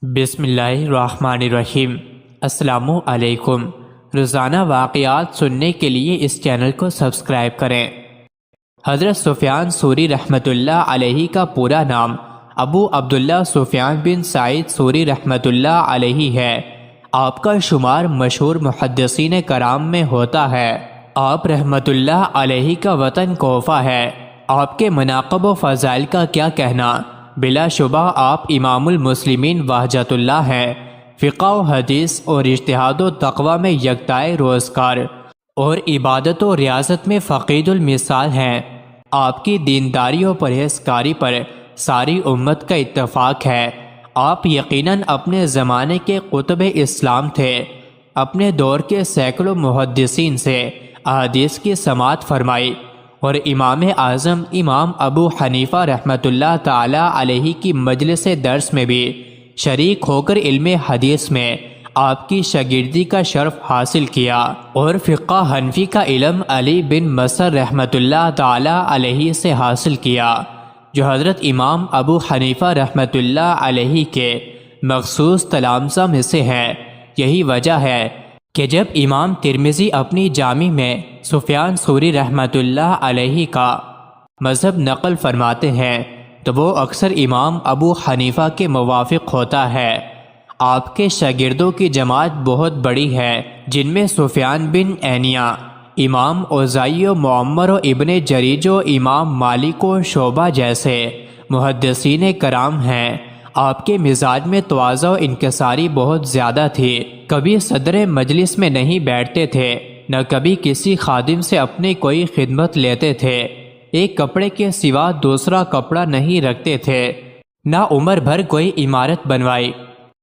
بسم اللہ الرحمن الرحیم۔ السلام علیکم۔ روزانہ واقعات سننے کے لیے اس چینل کو سبسکرائب کریں۔ حضرت سفیان ثوری رحمۃ اللہ علیہ کا پورا نام ابو عبداللہ سفیان بن سعید ثوری رحمۃ اللہ علیہ ہے۔ آپ کا شمار مشہور محدثین کرام میں ہوتا ہے۔ آپ رحمۃ اللہ علیہ کا وطن کوفہ ہے۔ آپ کے مناقب و فضائل کا کیا کہنا، بلا شبہ آپ امام المسلمین وحجت اللہ ہیں۔ فقہ و حدیث اور اجتہاد و تقوی میں یکتائے روزگار اور عبادت و ریاضت میں فقید المثال ہیں۔ آپ کی دینداری و پرہیزگاری پر ساری امت کا اتفاق ہے۔ آپ یقیناً اپنے زمانے کے قطب اسلام تھے۔ اپنے دور کے سینکڑوں محدثین سے احادیث کی سماعت فرمائی اور امام اعظم امام ابو حنیفہ رحمۃ اللہ تعالی علیہ کی مجلس درس میں بھی شریک ہو کر علم حدیث میں آپ کی شاگردی کا شرف حاصل کیا، اور فقہ حنفی کا علم علی بن مصر رحمۃ اللہ تعالی علیہ سے حاصل کیا، جو حضرت امام ابو حنیفہ رحمۃ اللہ علیہ کے مخصوص تلامذہ میں سے ہیں۔ یہی وجہ ہے کہ جب امام ترمذی اپنی جامع میں سفیان ثوری رحمۃ اللہ علیہ کا مذہب نقل فرماتے ہیں تو وہ اکثر امام ابو حنیفہ کے موافق ہوتا ہے۔ آپ کے شاگردوں کی جماعت بہت بڑی ہے، جن میں سفیان بن عینیہ، امام اوزاعی و معمر و ابن جریج و امام مالک و شعبہ جیسے محدثین کرام ہیں۔ آپ کے مزاج میں تواضع و انکساری بہت زیادہ تھی۔ کبھی صدر مجلس میں نہیں بیٹھتے تھے، نہ کبھی کسی خادم سے اپنی کوئی خدمت لیتے تھے۔ ایک کپڑے کے سوا دوسرا کپڑا نہیں رکھتے تھے، نہ عمر بھر کوئی عمارت بنوائی۔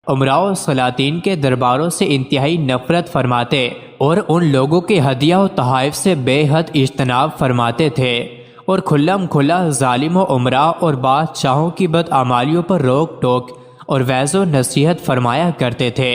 امراء و سلاطین کے درباروں سے انتہائی نفرت فرماتے اور ان لوگوں کے ہدیہ و تحائف سے بے حد اجتناب فرماتے تھے، اور کھلم کھلا ظالم و امراء اور بادشاہوں کی بدعمالیوں پر روک ٹوک اور وعظ و نصیحت فرمایا کرتے تھے۔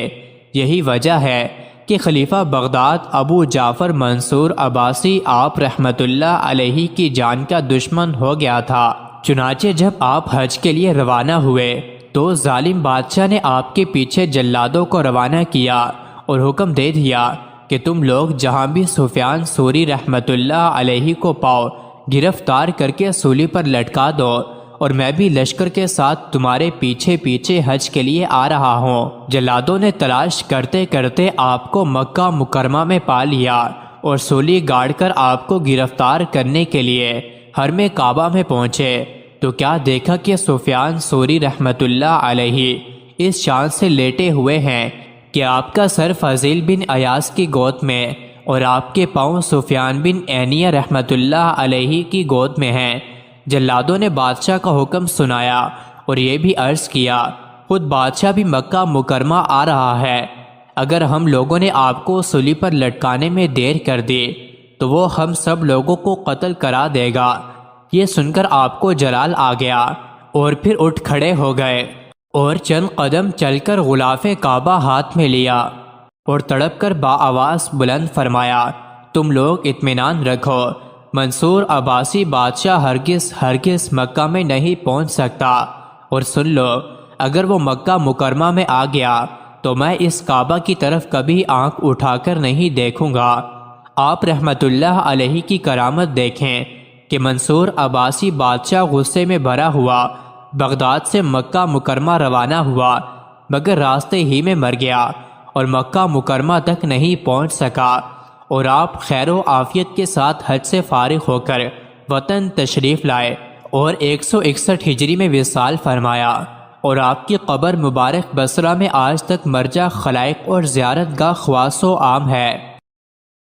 یہی وجہ ہے کہ خلیفہ بغداد ابو جعفر منصور عباسی آپ رحمۃ اللہ علیہ کی جان کا دشمن ہو گیا تھا۔ چنانچہ جب آپ حج کے لیے روانہ ہوئے تو ظالم بادشاہ نے آپ کے پیچھے جلادوں کو روانہ کیا اور حکم دے دیا کہ تم لوگ جہاں بھی سفیان ثوری رحمۃ اللہ علیہ کو پاؤ گرفتار کر کے سولی پر لٹکا دو، اور میں بھی لشکر کے ساتھ تمہارے پیچھے پیچھے حج کے لیے آ رہا ہوں۔ جلادوں نے تلاش کرتے کرتے آپ کو مکہ مکرمہ میں پا لیا اور سولی گاڑ کر آپ کو گرفتار کرنے کے لیے حرم کعبہ میں پہنچے تو کیا دیکھا کہ سفیان ثوری رحمۃ اللہ علیہ اس شان سے لیٹے ہوئے ہیں کہ آپ کا سر فضیل بن ایاز کی گود میں اور آپ کے پاؤں سفیان بن عینیہ رحمۃ اللہ علیہ کی گود میں ہیں۔ جلادوں نے بادشاہ کا حکم سنایا اور یہ بھی عرض کیا، خود بادشاہ بھی مکہ مکرمہ آ رہا ہے، اگر ہم لوگوں نے آپ کو سولی پر لٹکانے میں دیر کر دی تو وہ ہم سب لوگوں کو قتل کرا دے گا۔ یہ سن کر آپ کو جلال آ گیا اور پھر اٹھ کھڑے ہو گئے اور چند قدم چل کر غلاف کعبہ ہاتھ میں لیا اور تڑپ کر بآواز بلند فرمایا، تم لوگ اطمینان رکھو، منصور عباسی بادشاہ ہرگز مکہ میں نہیں پہنچ سکتا، اور سن لو اگر وہ مکہ مکرمہ میں آ گیا تو میں اس کعبہ کی طرف کبھی آنکھ اٹھا کر نہیں دیکھوں گا۔ آپ رحمۃ اللہ علیہ کی کرامت دیکھیں کہ منصور عباسی بادشاہ غصے میں بھرا ہوا بغداد سے مکہ مکرمہ روانہ ہوا، مگر راستے ہی میں مر گیا اور مکہ مکرمہ تک نہیں پہنچ سکا، اور آپ خیر و عافیت کے ساتھ حج سے فارغ ہو کر وطن تشریف لائے اور 161 ہجری میں وصال فرمایا، اور آپ کی قبر مبارک بصرہ میں آج تک مرجع خلائق اور زیارت گاہ خواص و عام ہے۔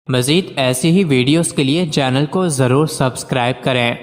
مزید ایسی ہی ویڈیوز کے لیے چینل کو ضرور سبسکرائب کریں۔